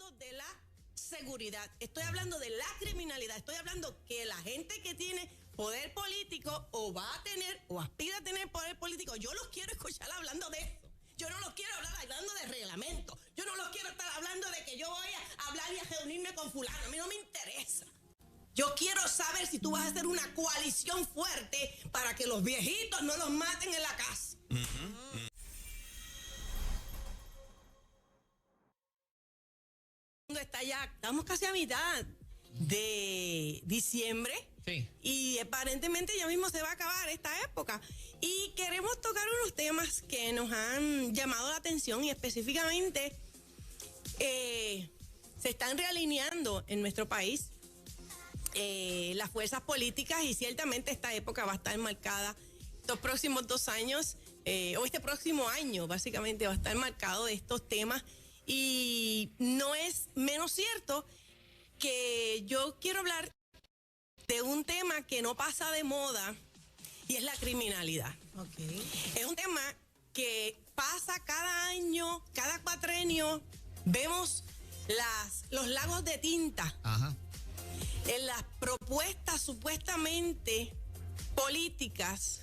hablando de la seguridad, estoy hablando de la criminalidad, estoy hablando que la gente que tiene poder político o va a tener o aspira a tener poder político, yo los quiero escuchar hablando de eso. Yo no los quiero hablar hablando de reglamento. Yo no los quiero estar hablando de que yo voy a hablar y a reunirme con fulano. A mí no me interesa. Yo quiero saber si tú vas a hacer una coalición fuerte para que los viejitos no los maten en la casa. Está ya, estamos casi a mitad de diciembre. Sí. Y aparentemente ya mismo se va a acabar esta época. Y queremos tocar unos temas que nos han llamado la atención y específicamente se están realineando en nuestro país las fuerzas políticas y ciertamente esta época va a estar marcada, estos próximos 2 años, o este próximo año básicamente va a estar marcado de estos temas y no es menos cierto que yo quiero hablar de un tema que no pasa de moda y es la criminalidad. Okay. Es un tema que pasa cada año, cada cuatrenio, vemos los lagos de tinta. Ajá. En las propuestas supuestamente políticas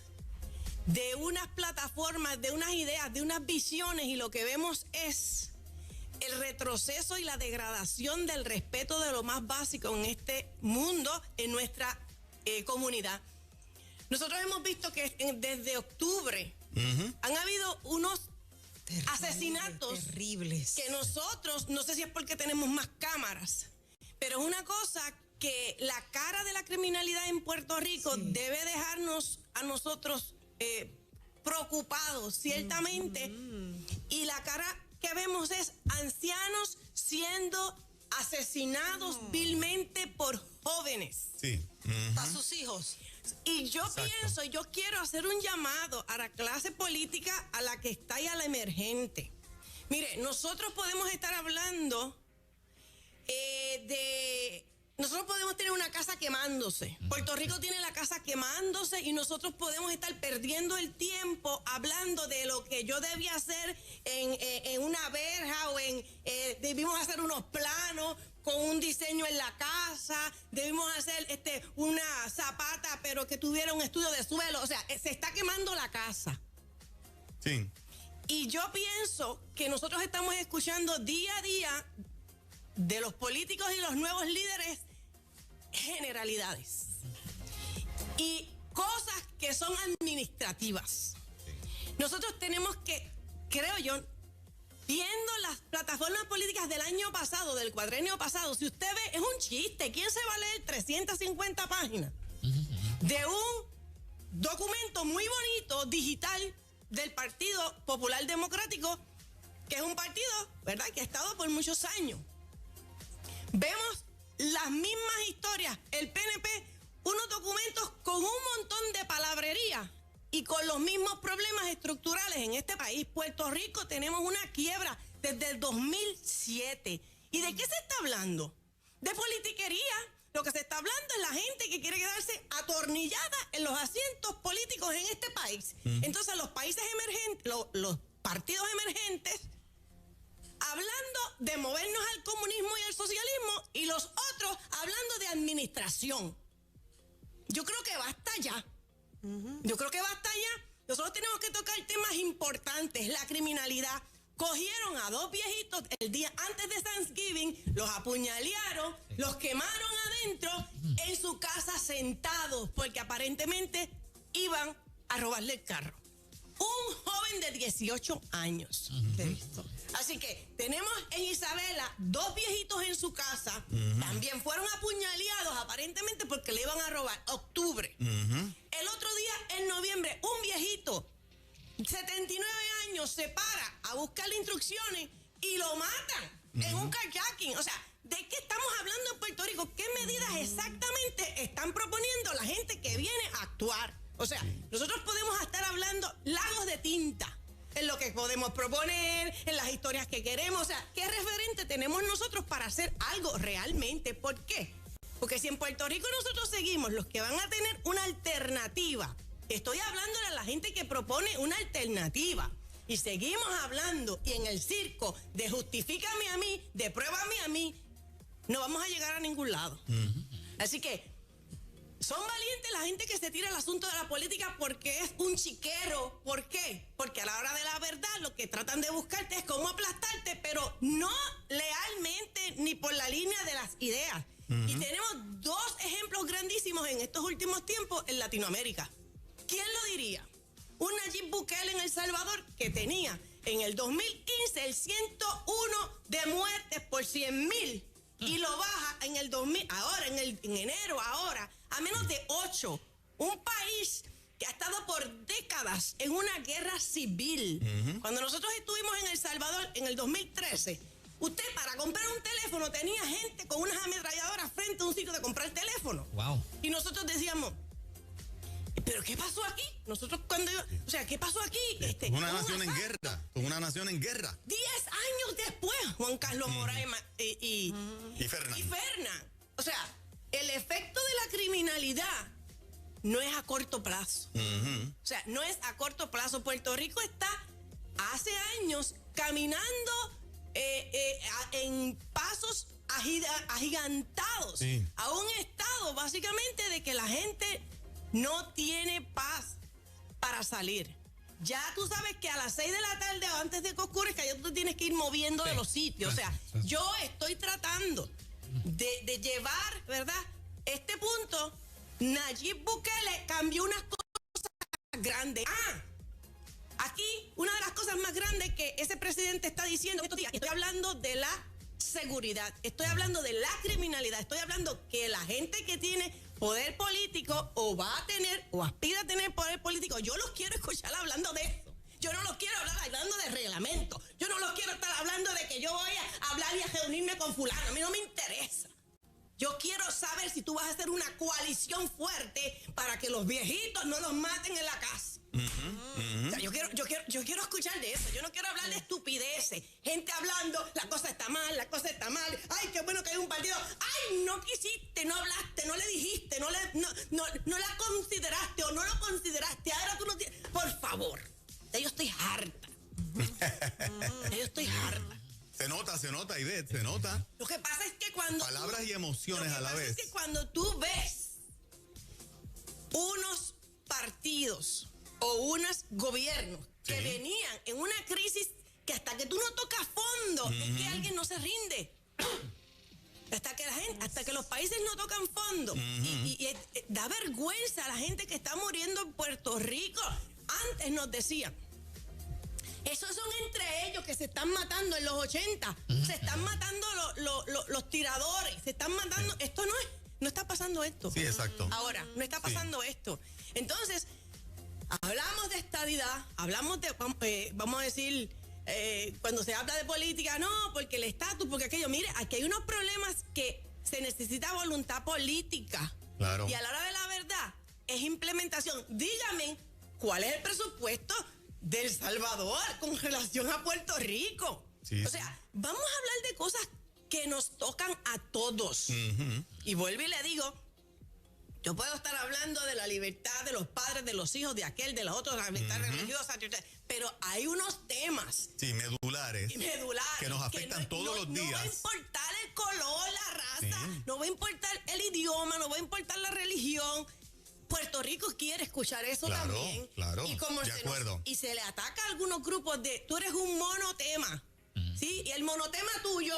de unas plataformas, de unas ideas, de unas visiones y lo que vemos es el retroceso y la degradación del respeto de lo más básico en este mundo, en nuestra comunidad. Nosotros hemos visto que desde octubre han habido unos asesinatos terribles que nosotros, no sé si es porque tenemos más cámaras, pero es una cosa que la cara de la criminalidad en Puerto Rico debe dejarnos a nosotros preocupados, ciertamente, y la cara que vemos es ancianos siendo asesinados vilmente por jóvenes. Sí. a sus hijos. Y yo Exacto. pienso, yo quiero hacer un llamado a la clase política, a la que está y a la emergente. Mire, nosotros podemos estar hablando nosotros podemos tener una casa quemándose. Puerto Rico tiene la casa quemándose y nosotros podemos estar perdiendo el tiempo hablando de lo que yo debía hacer en una verja o debimos hacer unos planos con un diseño en la casa, debimos hacer una zapata pero que tuviera un estudio de suelo. O sea, se está quemando la casa. Sí. Y yo pienso que nosotros estamos escuchando día a día de los políticos y los nuevos líderes generalidades y cosas que son administrativas. Nosotros tenemos que, creo yo, viendo las plataformas políticas del año pasado, del cuadrenio pasado, si usted ve, es un chiste. ¿Quién se va a leer 350 páginas de un documento muy bonito, digital, del Partido Popular Democrático, que es un partido, ¿verdad?, que ha estado por muchos años? Vemos las mismas historias, el PNP, unos documentos con un montón de palabrería y con los mismos problemas estructurales en este país. Puerto Rico tenemos una quiebra desde el 2007. ¿Y de qué se está hablando? De politiquería. Lo que se está hablando es la gente que quiere quedarse atornillada en los asientos políticos en este país. Entonces los países emergentes, los partidos emergentes, hablando de movernos al comunismo y al socialismo, y los otros hablando de administración. Yo creo que basta ya. Yo creo que basta ya. Nosotros tenemos que tocar temas importantes. La criminalidad. Cogieron a 2 viejitos el día antes de Thanksgiving, los apuñalearon, los quemaron adentro en su casa sentados, porque aparentemente iban a robarle el carro. Un joven de 18 años. Así que tenemos en Isabela 2 viejitos en su casa. También fueron apuñaleados aparentemente porque le iban a robar. Octubre. El otro día, en noviembre, un viejito, 79 años, se para a buscarle instrucciones y lo matan en un carjacking. O sea, ¿de qué estamos hablando en Puerto Rico? ¿Qué medidas exactamente están proponiendo la gente que viene a actuar? O sea, nosotros podemos estar hablando lagos de tinta en lo que podemos proponer, en las historias que queremos. O sea, ¿qué referente tenemos nosotros para hacer algo realmente? ¿Por qué? Porque si en Puerto Rico nosotros seguimos los que van a tener una alternativa, estoy hablándole a la gente que propone una alternativa y seguimos hablando y en el circo de justifícame a mí, de pruébame a mí, no vamos a llegar a ningún lado. Así que son valientes la gente que se tira el asunto de la política porque es un chiquero. ¿Por qué? Porque a la hora de la verdad lo que tratan de buscarte es cómo aplastarte, pero no lealmente ni por la línea de las ideas. Y tenemos dos ejemplos grandísimos en estos últimos tiempos en Latinoamérica. ¿Quién lo diría? Un Nayib Bukele en El Salvador que tenía en el 2015 el 101 de muertes por 100,000 y lo baja en el 2000, ahora en enero, ahora a menos de 8. Un país que ha estado por décadas en una guerra civil. Cuando nosotros estuvimos en El Salvador en el 2013, usted para comprar un teléfono tenía gente con unas ametralladoras frente a un sitio de comprar teléfono. Wow. Y nosotros decíamos, ¿pero qué pasó aquí? Nosotros ¿qué pasó aquí? Una nación en guerra, una nación en guerra. 10 años después, Juan Carlos Moraes y Fernan. O sea, el efecto de la criminalidad no es a corto plazo. O sea, no es a corto plazo. Puerto Rico está hace años caminando en pasos agigantados a un estado básicamente de que la gente no tiene paz para salir. Ya tú sabes que a las 6 de la tarde o antes de que oscurezca ya tú tienes que ir moviendo de los sitios. O sea, yo estoy tratando de llevar, ¿verdad? Este punto, Nayib Bukele cambió unas cosas grandes. Aquí una de las cosas más grandes que ese presidente está diciendo estos días, estoy hablando de la seguridad, estoy hablando de la criminalidad, estoy hablando que la gente que tiene poder político o va a tener o aspira a tener poder político, yo los quiero escuchar hablando de eso. Yo no los quiero hablar hablando de reglamento. Yo no los quiero estar hablando de que yo voy a hablar y a reunirme con fulano. A mí no me interesa. Yo quiero saber si tú vas a hacer una coalición fuerte para que los viejitos no los maten en la casa. O sea, yo quiero escuchar de eso. Yo no quiero hablar de estupideces. Gente hablando, la cosa está mal, la cosa está mal. Ay, qué bueno que hay un partido. Ay, no quisiste, no hablaste, no le dijiste, no la consideraste o no lo consideraste. Ahora tú no tienes. Por favor. Yo estoy harta. Yo estoy harta. Se nota, Ivette, se nota. Lo que pasa es que cuando... Palabras y emociones a la vez. Lo que pasa es que cuando tú ves unos partidos o unos gobiernos que venían en una crisis que hasta que tú no tocas fondo, es que alguien no se rinde. Hasta que los países no tocan fondo. Y da vergüenza a la gente que está muriendo en Puerto Rico. Antes nos decían, esos son entre ellos que se están matando en los 80. Se están matando los tiradores. Se están matando. Esto no está pasando esto. Sí, exacto. Ahora, no está pasando esto. Entonces, hablamos de estadidad, hablamos de, vamos a decir, cuando se habla de política, no, porque el estatus, porque aquello. Mire, aquí hay unos problemas que se necesita voluntad política. Claro. Y a la hora de la verdad, es implementación. Dígame, ¿cuál es el presupuesto de El Salvador con relación a Puerto Rico? Sí, o sea, vamos a hablar de cosas que nos tocan a todos. Y vuelvo y le digo, yo puedo estar hablando de la libertad de los padres, de los hijos, de aquel, de los otros, la libertad religiosa, pero hay unos temas medulares que nos afectan todos los días. No va a importar el color, la raza, no va a importar el idioma, no va a importar la religión. Puerto Rico quiere escuchar eso también. Claro, y como de acuerdo. Y se le ataca a algunos grupos de, tú eres un monotema, ¿sí? Y el monotema tuyo,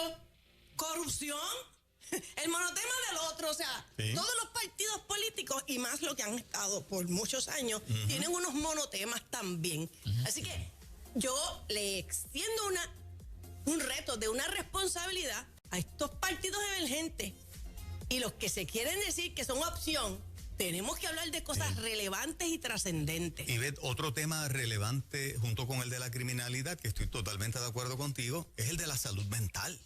corrupción, el monotema del otro, o sea, todos los partidos políticos, y más lo que han estado por muchos años, tienen unos monotemas también. Así que yo le extiendo un reto de una responsabilidad a estos partidos emergentes y los que se quieren decir que son opción. Tenemos que hablar de cosas relevantes y trascendentes. Y Ivette, otro tema relevante junto con el de la criminalidad, que estoy totalmente de acuerdo contigo, es el de la salud mental.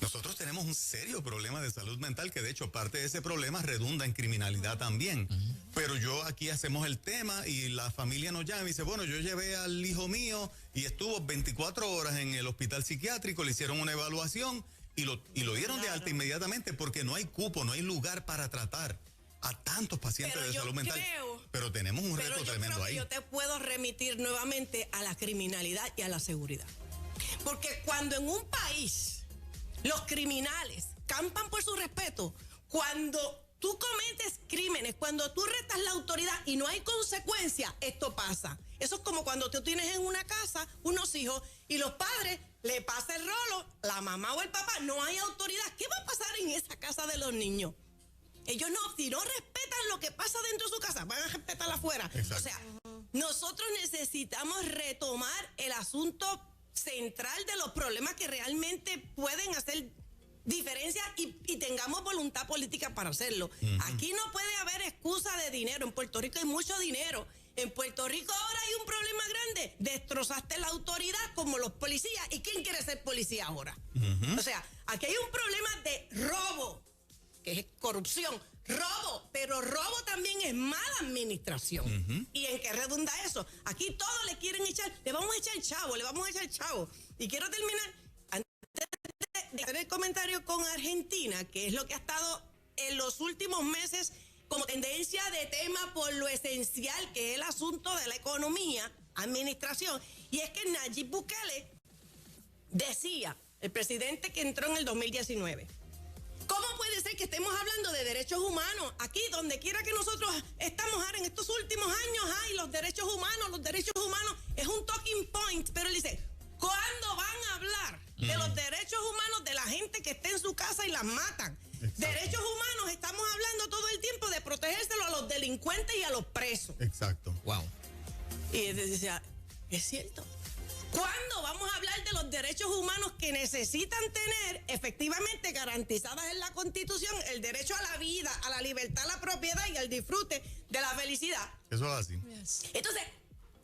Nosotros tenemos un serio problema de salud mental, que de hecho parte de ese problema redunda en criminalidad también. Pero yo aquí hacemos el tema y la familia nos llama y dice, bueno, yo llevé al hijo mío y estuvo 24 horas en el hospital psiquiátrico, le hicieron una evaluación y lo dieron de alta inmediatamente porque no hay cupo, no hay lugar para tratar. a tantos pacientes Pero de yo salud mental. creo- Pero tenemos un Pero reto yo tremendo creo que ahí. yo te puedo remitir nuevamente a la criminalidad y a la seguridad. Porque cuando en un país los criminales campan por su respeto, cuando tú cometes crímenes, cuando tú retas la autoridad y no hay consecuencia, esto pasa. Eso es como cuando tú tienes en una casa unos hijos y los padres le pasa el rolo, la mamá o el papá, no hay autoridad. ¿Qué va a pasar en esa casa de los niños? Ellos no, si no respetan lo que pasa dentro de su casa, van a respetarla afuera. Exacto. O sea, nosotros necesitamos retomar el asunto central de los problemas que realmente pueden hacer diferencia y tengamos voluntad política para hacerlo. Aquí no puede haber excusa de dinero. En Puerto Rico hay mucho dinero. En Puerto Rico ahora hay un problema grande. Destrozaste la autoridad como los policías. ¿Y quién quiere ser policía ahora? O sea, aquí hay un problema de robo, que es corrupción, robo, pero robo también es mala administración. ¿Y en qué redunda eso? Aquí todos le quieren echar, le vamos a echar chavo. Y quiero terminar, antes de hacer el comentario con Argentina, que es lo que ha estado en los últimos meses como tendencia de tema por lo esencial que es el asunto de la economía, administración, y es que Nayib Bukele decía, el presidente que entró en el 2019, ¿cómo puede ser que estemos hablando de derechos humanos? Aquí, donde quiera que nosotros estamos ahora en estos últimos años, los derechos humanos es un talking point, pero él dice, ¿cuándo van a hablar de los derechos humanos de la gente que está en su casa y las matan? Exacto. Derechos humanos, estamos hablando todo el tiempo de protegérselo a los delincuentes y a los presos. Exacto. Wow. Y él decía, es cierto. ¿Cuándo vamos a hablar de los derechos humanos que necesitan tener efectivamente garantizadas en la Constitución el derecho a la vida, a la libertad, a la propiedad y al disfrute de la felicidad? Eso es así. Entonces,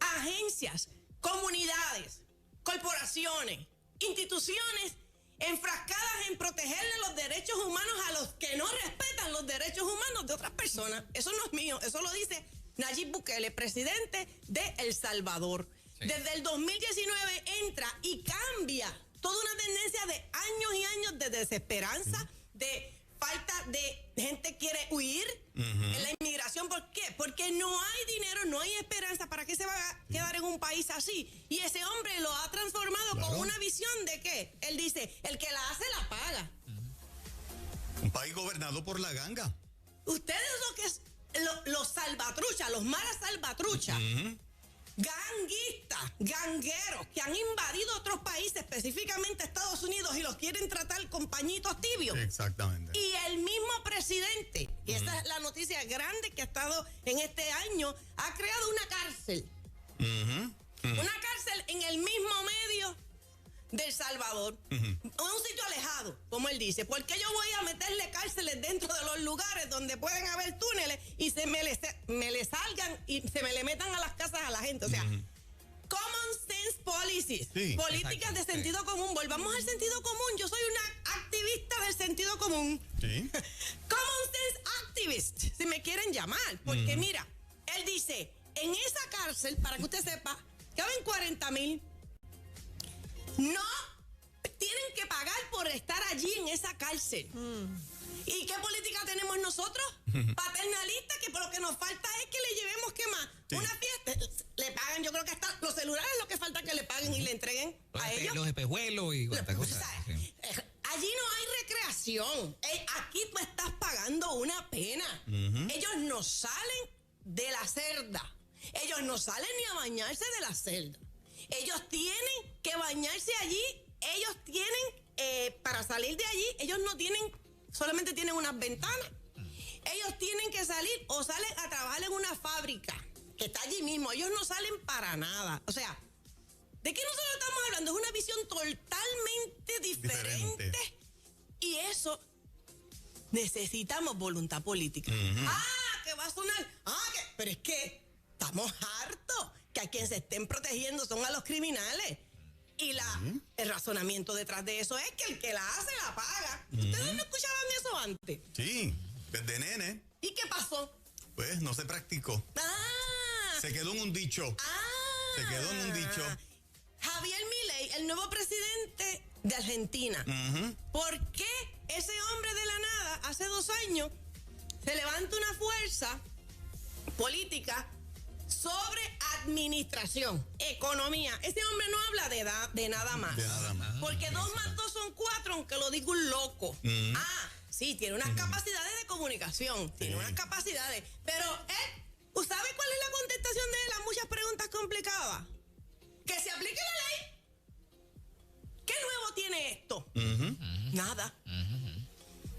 agencias, comunidades, corporaciones, instituciones enfrascadas en protegerle los derechos humanos a los que no respetan los derechos humanos de otras personas. Eso no es mío, eso lo dice Nayib Bukele, presidente de El Salvador. Sí. Desde el 2019 entra y cambia toda una tendencia de años y años de desesperanza, de falta de gente quiere huir en la inmigración. ¿Por qué? Porque no hay dinero, no hay esperanza. ¿Para qué se va a quedar en un país así? Y ese hombre lo ha transformado con una visión de ¿qué? Él dice, el que la hace la paga. Un país gobernado por la ganga. Ustedes lo que es los salvatruchas, los malas salvatruchas, ganguistas, gangueros que han invadido otros países, específicamente Estados Unidos, y los quieren tratar con pañitos tibios. Exactamente. Y el mismo presidente, y esta es la noticia grande que ha estado en este año, ha creado una cárcel. Una cárcel en el mismo medio de El Salvador, un sitio alejado, como él dice, porque yo voy a meterle cárceles dentro de los lugares donde pueden haber túneles y se me le salgan y se me le metan a las casas a la gente. O sea, common sense policies, políticas de sentido común. Volvamos al sentido común. Yo soy una activista del sentido común. Sí. Common sense activist, si me quieren llamar, porque mira, él dice, en esa cárcel, para que usted sepa, caben 40,000. No tienen que pagar por estar allí en esa cárcel. ¿Y qué política tenemos nosotros? Paternalista, que por lo que nos falta es que le llevemos, ¿qué más? Una fiesta. Le pagan, yo creo que hasta los celulares lo que falta que le paguen y le entreguen a ellos. Los espejuelos y cuantas cosas. Allí no hay recreación. Aquí tú estás pagando una pena. Ellos no salen de la celda. Ellos no salen ni a bañarse de la celda. Ellos tienen que bañarse allí. Ellos tienen, para salir de allí, ellos no tienen, solamente tienen unas ventanas. Ellos tienen que salir o salen a trabajar en una fábrica que está allí mismo. Ellos no salen para nada. O sea, ¿de qué nosotros estamos hablando? Es una visión totalmente diferente. Y eso necesitamos voluntad política. Que va a sonar. Pero es que estamos hartos que a quien se estén protegiendo son a los criminales. Y el razonamiento detrás de eso es que el que la hace la paga. ¿Ustedes no escuchaban eso antes? Sí, desde nene. ¿Y qué pasó? Pues no se practicó. Se quedó en un dicho. Se quedó en un dicho. Javier Milei, el nuevo presidente de Argentina. ¿Por qué ese hombre de la nada, hace 2 años, se levanta una fuerza política sobre administración, economía. Ese hombre no habla de nada más. De nada más. Porque 2 más 2 son 4, aunque lo diga un loco. Sí, tiene unas capacidades de comunicación, tiene unas capacidades. Pero ¿sabe cuál es la contestación de las muchas preguntas complicadas? Que se aplique la ley. ¿Qué nuevo tiene esto? Nada.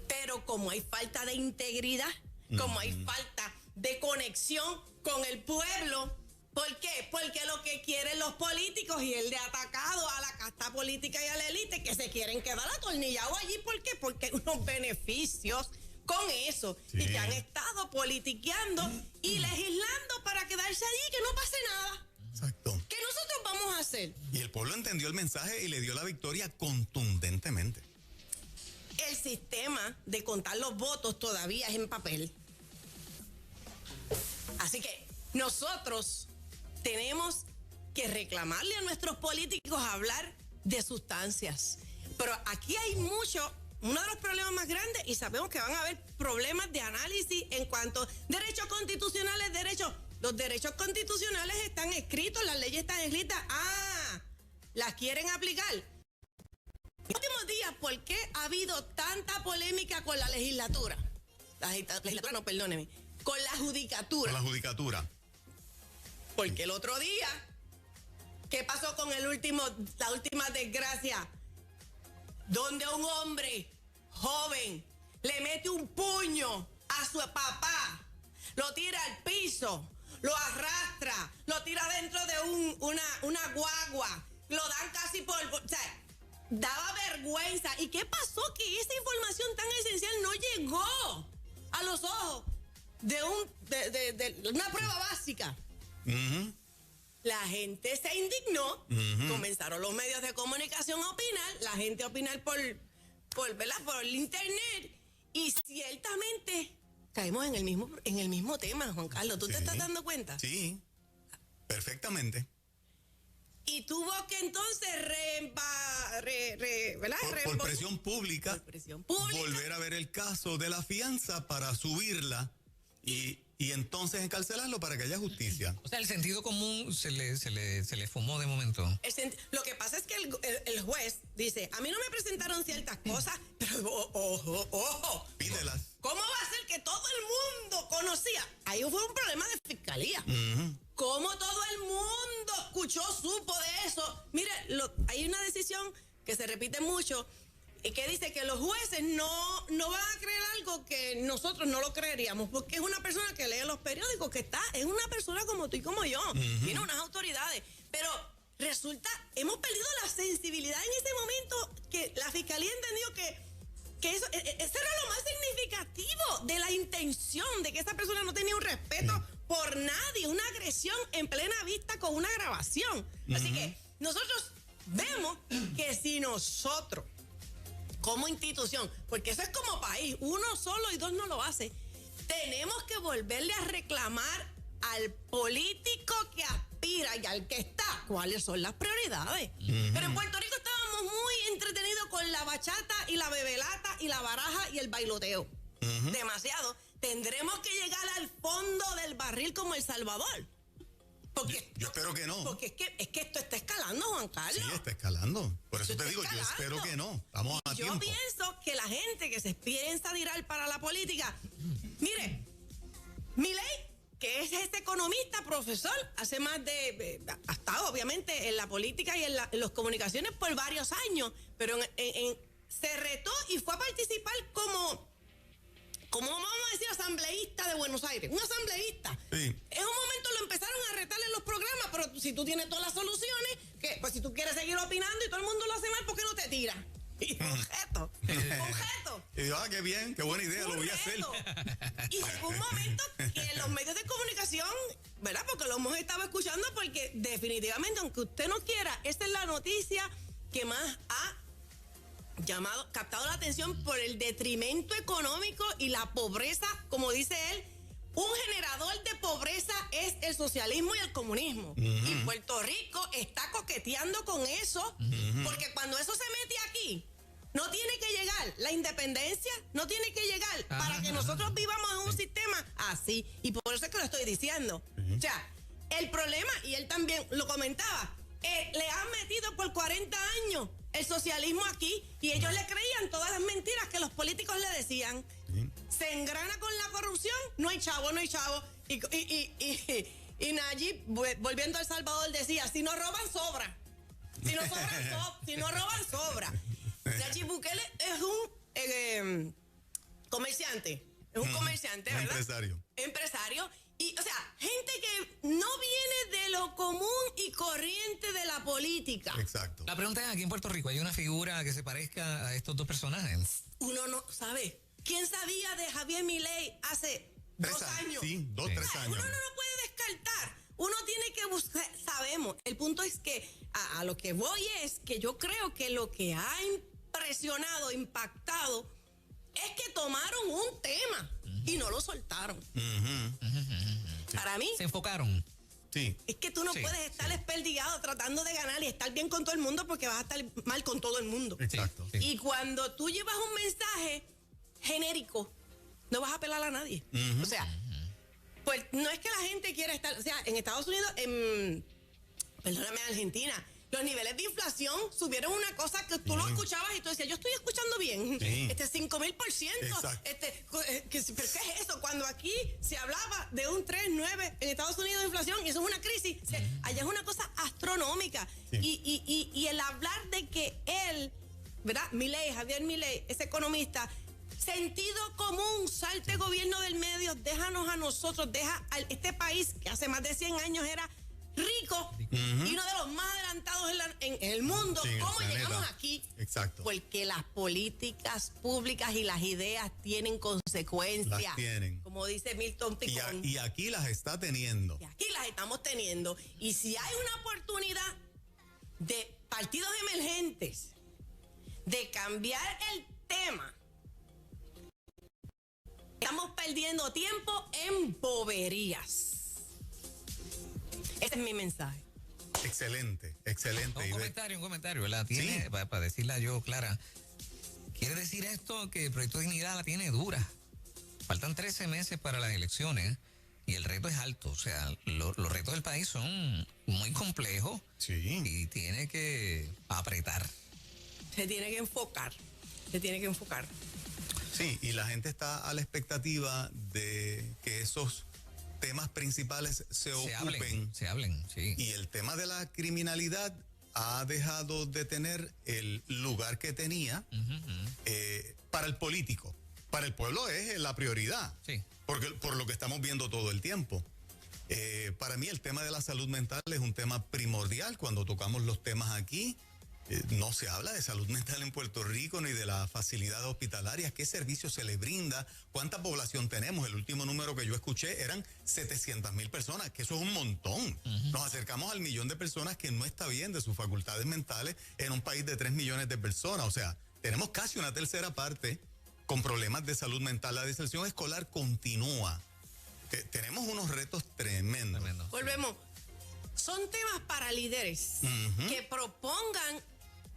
Pero como hay falta de integridad, como hay falta de conexión con el pueblo, ¿por qué? Porque lo que quieren los políticos y el de atacado a la casta política y a la élite que se quieren quedar atornillados allí. ¿Por qué? Porque hay unos beneficios con eso y que han estado politiqueando y legislando para quedarse allí, que no pase nada. Exacto. ¿Qué nosotros vamos a hacer? Y el pueblo entendió el mensaje y le dio la victoria contundentemente. El sistema de contar los votos todavía es en papel. Así que nosotros tenemos que reclamarle a nuestros políticos hablar de sustancias. Pero aquí hay uno de los problemas más grandes, y sabemos que van a haber problemas de análisis en cuanto a derechos constitucionales, los derechos constitucionales están escritos, las leyes están escritas. Las quieren aplicar. En los últimos días, ¿por qué ha habido tanta polémica con la legislatura? Con la judicatura. Con la judicatura. Porque el otro día, ¿qué pasó con la última desgracia? Donde un hombre joven le mete un puño a su papá, lo tira al piso, lo arrastra, lo tira dentro de una guagua, lo dan casi por... O sea, daba vergüenza. ¿Y qué pasó? Que esa información tan esencial no llegó a los ojos de una prueba básica. La gente se indignó, comenzaron los medios de comunicación a opinar, la gente a opinar por el internet, y ciertamente caemos en el mismo tema, Juan Carlos. ¿Tú te estás dando cuenta? Sí, perfectamente. Y tuvo que entonces por presión pública, volver a ver el caso de la fianza para subirla y entonces encarcelarlo para que haya justicia. O sea, el sentido común se le fumó de momento. Lo que pasa es que el juez dice, a mí no me presentaron ciertas cosas, pero ojo, pídelas. ¿Cómo va a ser que todo el mundo conocía? Ahí fue un problema de fiscalía. ¿Cómo todo el mundo supo de eso? Mire, hay una decisión que se repite mucho y que dice que los jueces no van a creer algo que nosotros no lo creeríamos, porque es una persona que lee los periódicos, es una persona como tú y como yo, tiene unas autoridades, pero resulta, hemos perdido la sensibilidad en ese momento, que la fiscalía entendió que eso era lo más significativo de la intención, de que esa persona no tenía un respeto por nadie, una agresión en plena vista con una grabación. Así que nosotros vemos que si nosotros, como institución, porque eso es como país, uno solo y dos no lo hace, tenemos que volverle a reclamar al político que aspira y al que está cuáles son las prioridades. Pero en Puerto Rico estábamos muy entretenidos con la bachata y la bebelata y la baraja y el bailoteo. Demasiado. Tendremos que llegar al fondo del barril como El Salvador. Porque yo espero que no. Porque es que esto está escalando, Juan Carlos. Sí, está escalando. Por eso te digo, yo espero que no. Estamos a tiempo. Yo pienso que la gente que se piensa tirar para la política, mire, Milei, que es este economista, profesor, ha estado obviamente en la política y en las comunicaciones por varios años, pero se retó y fue a participar como vamos a decir, asambleísta de Buenos Aires, un asambleísta. Sí. En un momento lo empezaron a retar en los programas, pero si tú tienes todas las soluciones, pues si tú quieres seguir opinando y todo el mundo lo hace mal, ¿por qué no te tiras? Objeto. Y yo, qué bien, qué buena idea, lo voy a hacer. Y llegó un momento que los medios de comunicación, ¿verdad? Porque lo hemos estado escuchando, porque definitivamente, aunque usted no quiera, esta es la noticia que más ha captado la atención por el detrimento económico y la pobreza. Como dice él, un generador de pobreza es el socialismo y el comunismo. Y Puerto Rico está coqueteando con eso, porque cuando eso se mete aquí, No tiene que llegar la independencia, no tiene que llegar para que nosotros vivamos en un sistema así. Y por eso es que lo estoy diciendo. O sea, el problema, y él también lo comentaba, le han metido por 40 años el socialismo aquí y ellos le creían todas las mentiras que los políticos le decían. Se engrana con la corrupción, no hay chavo, no hay chavo. Y Nayib, volviendo a El Salvador, decía, si no roban, sobra. Si no roban, sobra. Nayib Bukele es un comerciante. Es un comerciante, ¿verdad? Empresario. Y, o sea, gente que no viene de lo común y corriente de la política. Exacto. La pregunta es, aquí en Puerto Rico, ¿hay una figura que se parezca a estos dos personajes? Uno no sabe. ¿Quién sabía de Javier Milei hace 2 años? Sí, 2, 3 años. Uno no lo puede descartar. Uno tiene que buscar, sabemos. El punto es que a lo que voy es que yo creo que lo que ha impresionado, impactado, es que tomaron un tema y no lo soltaron. Para mí. Se enfocaron. Sí. Es que tú no puedes estar desperdigado tratando de ganar y estar bien con todo el mundo porque vas a estar mal con todo el mundo. Exacto. Sí. Y cuando tú llevas un mensaje genérico, no vas a apelar a nadie. O sea, pues no es que la gente quiera estar, o sea, en Estados Unidos, perdóname, en Argentina, los niveles de inflación subieron una cosa que tú lo escuchabas y tú decías, yo estoy escuchando bien, 5,000%. ¿Pero qué es eso? Cuando aquí se hablaba de un 3,9 en Estados Unidos de inflación, y eso es una crisis, allá es una cosa astronómica. Y el hablar de que él, ¿verdad? Javier Milei, ese economista, sentido común, salte gobierno del medio, déjanos a nosotros, deja a este país que hace más de 100 años era rico y uno de los más adelantados en el mundo. ¿Cómo llegamos aquí? Exacto. Porque las políticas públicas y las ideas tienen consecuencias. Las tienen. Como dice Milton Picón. Y aquí las está teniendo. Y aquí las estamos teniendo. Y si hay una oportunidad de partidos emergentes de cambiar el tema, estamos perdiendo tiempo en boberías. Ese es mi mensaje. Excelente. Un comentario, ¿verdad? Tiene, Sí. para decirla yo, Clara, quiere decir esto que el Proyecto de Dignidad la tiene dura. Faltan 13 meses para las elecciones y el reto es alto. O sea, los retos del país son muy complejos. Sí. Y tiene que apretar. Se tiene que enfocar. Sí, y la gente está a la expectativa de que esos temas principales se ocupen. Se hablen, sí. Y el tema de la criminalidad ha dejado de tener el lugar que tenía para el político. Para el pueblo es la prioridad. Sí. Porque, por lo que estamos viendo todo el tiempo. Para mí el tema de la salud mental es un tema primordial. Cuando tocamos los temas aquí, no se habla de salud mental en Puerto Rico ni de las facilidades hospitalarias, qué servicios se le brinda, cuánta población tenemos. El último número que yo escuché eran 700,000 personas, que eso es un montón. Nos acercamos al 1,000,000 de personas que no está bien de sus facultades mentales en un país de 3 millones de personas. O sea, tenemos casi una tercera parte con problemas de salud mental. La deserción escolar continúa. Tenemos unos retos tremendos. Volvemos. Son temas para líderes que propongan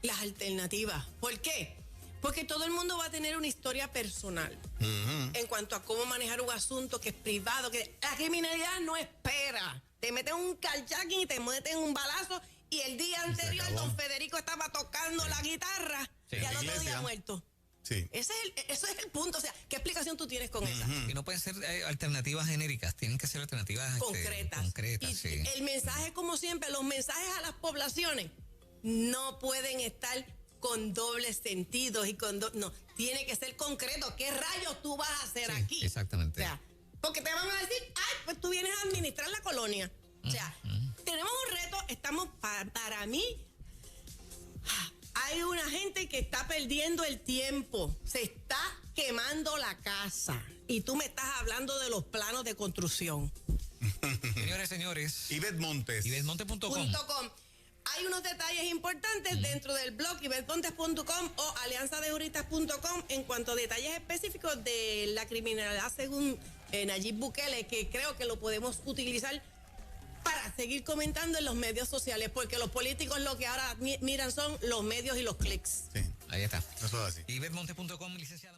las alternativas. ¿Por qué? Porque todo el mundo va a tener una historia personal en cuanto a cómo manejar un asunto que es privado, que la criminalidad no espera. Te meten un carjacking y te meten un balazo y el día anterior don Federico estaba tocando la guitarra y al otro día muerto. Sí. Eso es el punto. O sea, ¿qué explicación tú tienes con esa? Y no pueden ser alternativas genéricas, tienen que ser alternativas concretas. Y Sí. el mensaje, como siempre, los mensajes a las poblaciones no pueden estar con dobles sentidos y no, tiene que ser concreto. ¿Qué rayos tú vas a hacer aquí? Exactamente. O sea, porque te van a decir, ay, pues tú vienes a administrar la colonia. O sea, tenemos un reto, estamos, para mí, hay una gente que está perdiendo el tiempo, se está quemando la casa y tú me estás hablando de los planos de construcción. Señores. Ibetmontes. Ibetmontes.com. Hay unos detalles importantes dentro del blog ibetmontes.com o alianzadejuristas.com en cuanto a detalles específicos de la criminalidad según Nayib Bukele, que creo que lo podemos utilizar para seguir comentando en los medios sociales, porque los políticos lo que ahora miran son los medios y los clics. Sí. Ahí está. Eso es así. Y betmonte.com, licenciado.